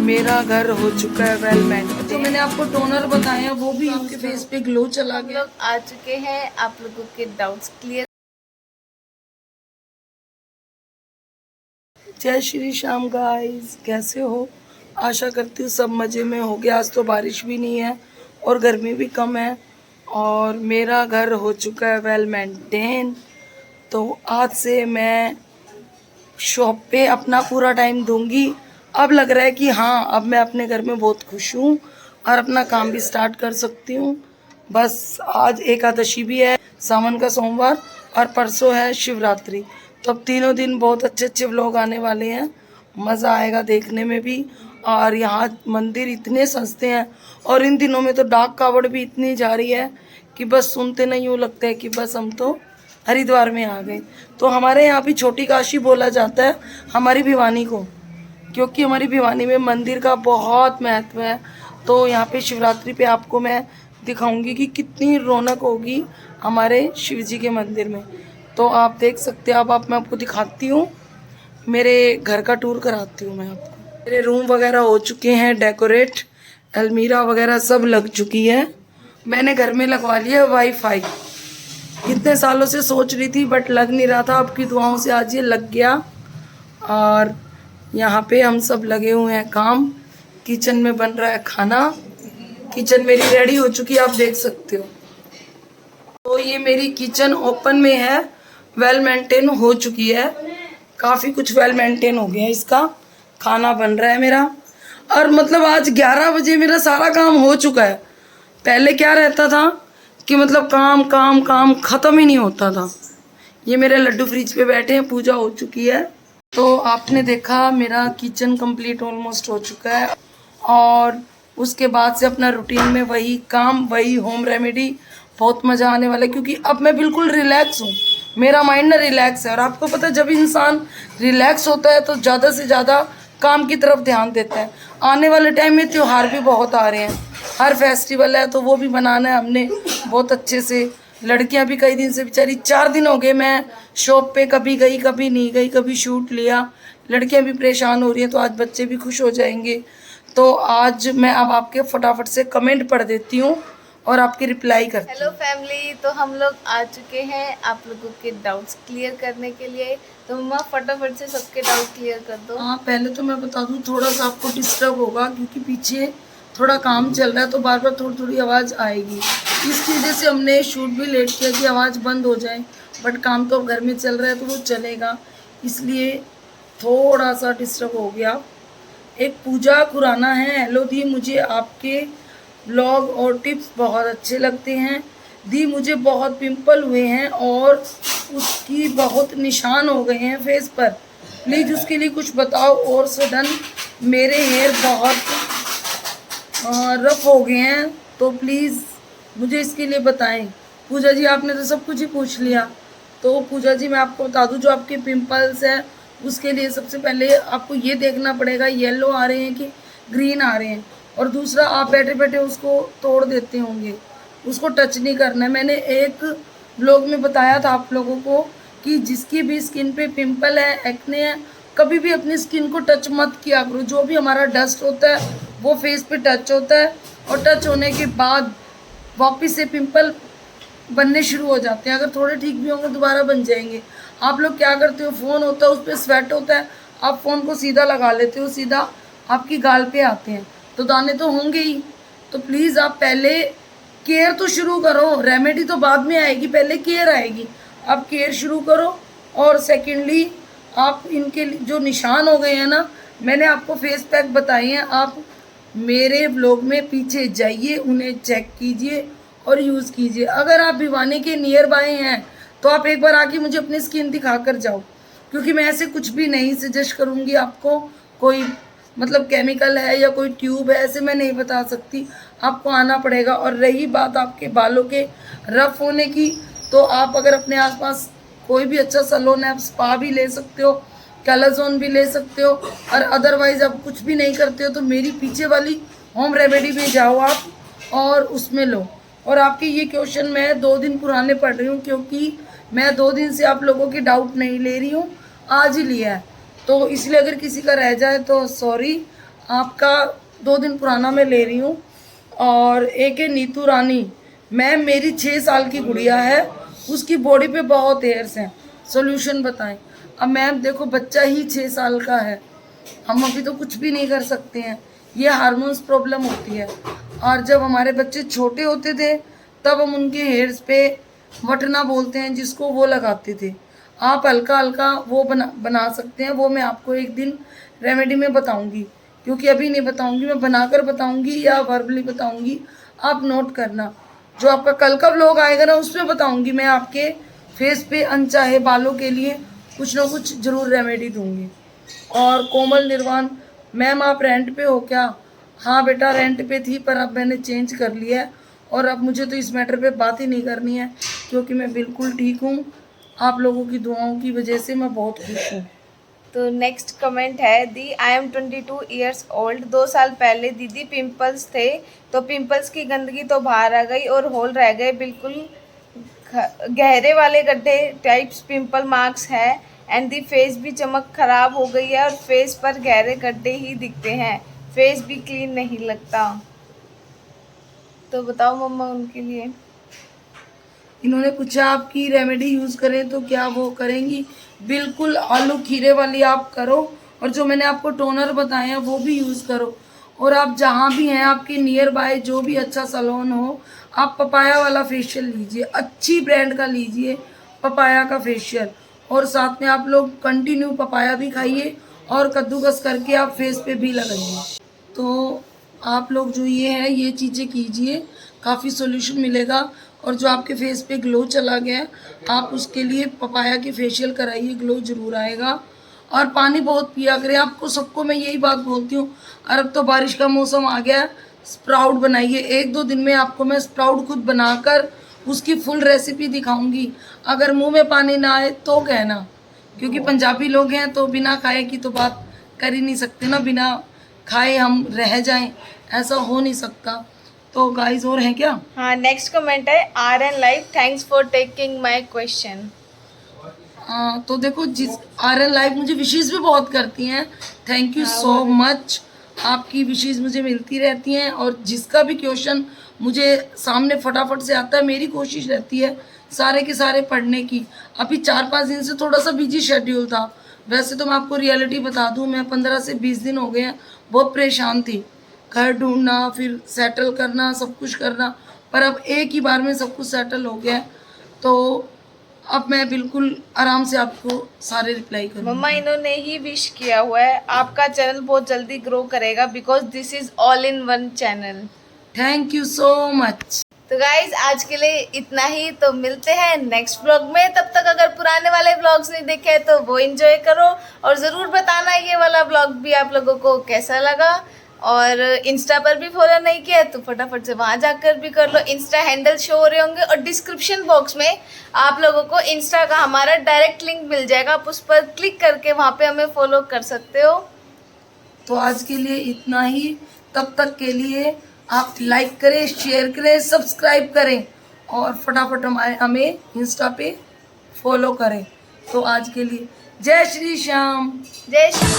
मेरा घर हो चुका है वेल मेंटेन। जो मैंने आपको टोनर बताया वो भी आपके फेस पे ग्लो चला गया। लोग आ चुके हैं आप लोगों के डाउट्स क्लियर। जय श्री श्याम गाइस, कैसे हो? आशा करती हूँ सब मज़े में होगे। आज तो बारिश भी नहीं है और गर्मी भी कम है और मेरा घर हो चुका है वेल मेंटेन। तो आज से मैं शॉप पे अपना पूरा टाइम दूंगी। अब लग रहा है कि हाँ, अब मैं अपने घर में बहुत खुश हूँ और अपना काम भी स्टार्ट कर सकती हूँ। बस आज एकादशी भी है, सावन का सोमवार, और परसों है शिवरात्रि। तो अब तीनों दिन बहुत अच्छे अच्छे व्लॉग आने वाले हैं, मज़ा आएगा देखने में भी। और यहाँ मंदिर इतने सस्ते हैं और इन दिनों में तो डाक कावड़ भी इतनी जा रही है कि बस सुनते नहीं यूँ लगता है कि बस हम तो हरिद्वार में आ गए। तो हमारे यहाँ भी छोटी काशी बोला जाता है हमारी भिवानी को, क्योंकि हमारी भिवानी में मंदिर का बहुत महत्व है। तो यहाँ पे शिवरात्रि पे आपको मैं दिखाऊंगी कि कितनी रौनक होगी हमारे शिव जी के मंदिर में। तो आप देख सकते हैं। अब मैं आपको दिखाती हूँ, मेरे घर का टूर कराती हूँ मैं आपको। मेरे रूम वगैरह हो चुके हैं डेकोरेट, अलमीरा वगैरह सब लग चुकी है। मैंने घर में लगवा लिया वाईफाई। इतने सालों से सोच रही थी बट लग नहीं रहा था, आपकी दुआओं से आज ये लग गया। और यहाँ पे हम सब लगे हुए हैं काम। किचन में बन रहा है खाना। किचन मेरी रेडी हो चुकी है, आप देख सकते हो। तो ये मेरी किचन ओपन में है, वेल मेंटेन हो चुकी है। काफ़ी कुछ वेल मेंटेन हो गया इसका। खाना बन रहा है मेरा, और मतलब आज 11 बजे मेरा सारा काम हो चुका है। पहले क्या रहता था कि मतलब काम काम काम ख़त्म ही नहीं होता था। ये मेरे लड्डू फ्रिज पे बैठे हैं, पूजा हो चुकी है। तो आपने देखा मेरा किचन कंप्लीट ऑलमोस्ट हो चुका है। और उसके बाद से अपना रूटीन में वही काम, वही होम रेमेडी। बहुत मज़ा आने वाला है क्योंकि अब मैं बिल्कुल रिलैक्स हूँ। मेरा माइंड ना रिलैक्स है, और आपको पता है जब इंसान रिलैक्स होता है तो ज़्यादा से ज़्यादा काम की तरफ ध्यान देता है। आने वाले टाइम में त्यौहार भी बहुत आ रहे हैं, हर फेस्टिवल है तो वो भी बनाना है हमने बहुत अच्छे से। लड़कियां भी कई दिन से, बेचारी 4 दिन हो गए मैं शॉप पे कभी गई कभी नहीं गई, कभी शूट लिया। लड़कियां भी परेशान हो रही हैं, तो आज बच्चे भी खुश हो जाएंगे। तो आज मैं अब आपके फटाफट से कमेंट पढ़ देती हूँ और आपकी रिप्लाई करती हूँ। हेलो फैमिली, तो हम लोग आ चुके हैं आप लोगों के डाउट्स क्लियर करने के लिए। तो मम्मा फटाफट से सबके डाउट क्लियर कर दो। हाँ, पहले तो मैं बता दूँ, थोड़ा सा आपको डिस्टर्ब होगा क्योंकि पीछे थोड़ा काम चल रहा है, तो बार बार थोड़ी थोड़ी आवाज़ आएगी। इसकी वजह से हमने शूट भी लेट किया कि आवाज़ बंद हो जाए, बट काम तो घर में चल रहा है तो वो चलेगा, इसलिए थोड़ा सा डिस्टर्ब हो गया। एक पूजा खुराना है, हेलो दी, मुझे आपके ब्लॉग और टिप्स बहुत अच्छे लगते हैं दी। मुझे बहुत पिंपल हुए हैं और उसकी बहुत निशान हो गए हैं फेस पर, प्लीज़ उसके लिए कुछ बताओ। और सडन मेरे हेयर बहुत रफ हो गए हैं, तो प्लीज़ मुझे इसके लिए बताएं। पूजा जी, आपने तो सब कुछ ही पूछ लिया। तो पूजा जी, मैं आपको बता दूं, जो आपके पिंपल्स हैं उसके लिए सबसे पहले आपको ये देखना पड़ेगा येलो आ रहे हैं कि ग्रीन आ रहे हैं। और दूसरा, आप बैठे बैठे उसको तोड़ देते होंगे, उसको टच नहीं करना है। मैंने एक ब्लॉग में बताया था आप लोगों को कि जिसकी भी स्किन पे पिंपल है, एक्ने है, कभी भी अपनी स्किन को टच मत किया करो। जो भी हमारा डस्ट होता है वो फेस पे टच होता है, और टच होने के बाद वापस से पिंपल बनने शुरू हो जाते हैं। अगर थोड़े ठीक भी होंगे दोबारा बन जाएंगे। आप लोग क्या करते हो, फ़ोन होता है उस पर स्वेट होता है, आप फ़ोन को सीधा लगा लेते हो, सीधा आपकी गाल पे आते हैं, तो दाने तो होंगे ही। तो प्लीज़ आप पहले केयर तो शुरू करो, रेमेडी तो बाद में आएगी, पहले केयर आएगी। आप केयर शुरू करो। और सेकेंडली, आप इनके जो निशान हो गए हैं ना, मैंने आपको फेस पैक बताए हैं, आप मेरे ब्लॉग में पीछे जाइए, उन्हें चेक कीजिए और यूज़ कीजिए। अगर आप भिवानी के नियर बाय हैं तो आप एक बार आके मुझे अपनी स्किन दिखा कर जाओ, क्योंकि मैं ऐसे कुछ भी नहीं सजेस्ट करूँगी आपको। कोई मतलब केमिकल है या कोई ट्यूब है, ऐसे मैं नहीं बता सकती, आपको आना पड़ेगा। और रही बात आपके बालों के रफ होने की, तो आप अगर अपने आसपास कोई भी अच्छा सैलून है, आप स्पा भी ले सकते हो, कैलाजोन भी ले सकते हो। और अदरवाइज़ आप कुछ भी नहीं करते हो तो मेरी पीछे वाली होम रेमेडी में जाओ आप और उसमें लो। और आपके ये क्वेश्चन मैं 2 दिन पुराने पढ़ रही हूँ, क्योंकि मैं 2 दिन से आप लोगों की डाउट नहीं ले रही हूँ, आज ही लिया है। तो इसलिए अगर किसी का रह जाए तो सॉरी। आपका 2 दिन पुराना मैं ले रही हूँ। और एक है नीतू रानी मैम, मेरी 6 साल की गुड़िया है, उसकी बॉडी पे बहुत हेयर्स हैं, सॉल्यूशन बताएं। अब मैम देखो, बच्चा ही 6 साल का है, हम अभी तो कुछ भी नहीं कर सकते हैं, ये हार्मोन्स प्रॉब्लम होती है। और जब हमारे बच्चे छोटे होते थे तब हम उनके हेयर्स पे वटना बोलते हैं जिसको, वो लगाते थे। आप हल्का हल्का वो बना सकते हैं, वो मैं आपको एक दिन रेमेडी में बताऊंगी, क्योंकि अभी नहीं बताऊंगी, मैं बनाकर बताऊंगी या वर्बली बताऊंगी, आप नोट करना। जो आपका कल का व्लॉग आएगा ना, उसमें बताऊंगी मैं आपके फेस पे अनचाहे बालों के लिए कुछ ना कुछ जरूर रेमेडी दूंगी। और कोमल निर्वाण मैम, आप रेंट पे हो क्या? हाँ बेटा, रेंट पे थी, पर अब मैंने चेंज कर लिया है और अब मुझे तो इस मैटर पे बात ही नहीं करनी है, क्योंकि मैं बिल्कुल ठीक हूँ। आप लोगों की दुआओं की वजह से मैं बहुत खुश हूँ। तो नेक्स्ट कमेंट है दी, आई एम 22 ईयर्स ओल्ड। 2 साल पहले दीदी पिंपल्स थे, तो पिंपल्स की गंदगी तो बाहर आ गई और होल रह गए, बिल्कुल गहरे वाले गड्ढे टाइप्स पिंपल मार्क्स है, एंड दी फेस भी चमक खराब हो गई है और फेस पर गहरे गड्ढे ही दिखते हैं, फेस भी क्लीन नहीं लगता। तो बताओ मम्मा उनके लिए। इन्होंने पूछा आपकी रेमेडी यूज़ करें तो क्या वो करेंगी? बिल्कुल, आलू खीरे वाली आप करो, और जो मैंने आपको टोनर बताए हैं वो भी यूज़ करो। और आप जहाँ भी हैं, आपके नियर बाय जो भी अच्छा सैलून हो, आप पपाया वाला फेशियल लीजिए, अच्छी ब्रांड का लीजिए पपाया का फेशियल। और साथ में आप लोग कंटिन्यू पपाया भी खाइए और कद्दूकस करके आप फेस पे भी लगाइए। तो आप लोग जो ये है, ये चीज़ें कीजिए, काफ़ी सोल्यूशन मिलेगा। और जो आपके फेस पे ग्लो चला गया है, आप उसके लिए पपाया की फेशियल कराइए, ग्लो जरूर आएगा। और पानी बहुत पिया करें, आपको सबको मैं यही बात बोलती हूँ। और अब तो बारिश का मौसम आ गया, स्प्राउट बनाइए। 1-2 दिन में आपको मैं स्प्राउट खुद बनाकर उसकी फुल रेसिपी दिखाऊंगी। अगर मुंह में पानी ना आए तो कहना, क्योंकि पंजाबी लोग हैं तो बिना खाए की तो बात कर ही नहीं सकते ना, बिना खाए हम रह जाएं, ऐसा हो नहीं सकता। तो गाइस, और हैं क्या? हाँ, नेक्स्ट कमेंट है R N life, thanks for taking my question. तो देखो, जिस आर लाइफ मुझे विशेष भी बहुत करती हैं, थैंक यू सो मच। आपकी विशेष मुझे मिलती रहती हैं, और जिसका भी क्वेश्चन मुझे सामने फटाफट से आता है, मेरी कोशिश रहती है सारे के सारे पढ़ने की। अभी 4-5 दिन से थोड़ा सा बिजी शेड्यूल था, वैसे तो मैं आपको रियलिटी बता दूं, मैं 15 से 20 दिन हो गए हैं बहुत परेशान थी, घर ढूंढना, फिर सेटल करना, सब कुछ करना, पर अब एक ही बार में सब कुछ सेटल हो गया। तो अब मैं बिल्कुल आराम से आपको सारे रिप्लाई करूँगी। मम्मा इन्होंने ही विश किया हुआ है, आपका चैनल बहुत जल्दी ग्रो करेगा, because this is all in one channel. Thank you so much. तो गाइज, आज के लिए इतना ही, तो मिलते हैं नेक्स्ट ब्लॉग में। तब तक अगर पुराने वाले ब्लॉग्स नहीं देखे तो वो एंजॉय करो, और ज़रूर बताना ये वाला ब्लॉग भी आप लोगों को कैसा लगा। और इंस्टा पर भी फॉलो नहीं किया तो फटाफट से वहाँ जाकर भी कर लो, इंस्टा हैंडल शो हो रहे होंगे, और डिस्क्रिप्शन बॉक्स में आप लोगों को इंस्टा का हमारा डायरेक्ट लिंक मिल जाएगा, आप उस पर क्लिक करके वहाँ पे हमें फॉलो कर सकते हो। तो आज के लिए इतना ही, तब तक के लिए आप लाइक करें, शेयर करें, सब्सक्राइब करें, और फटाफट हमें इंस्टा पे फॉलो करें। तो आज के लिए जय श्री श्याम। जय श्री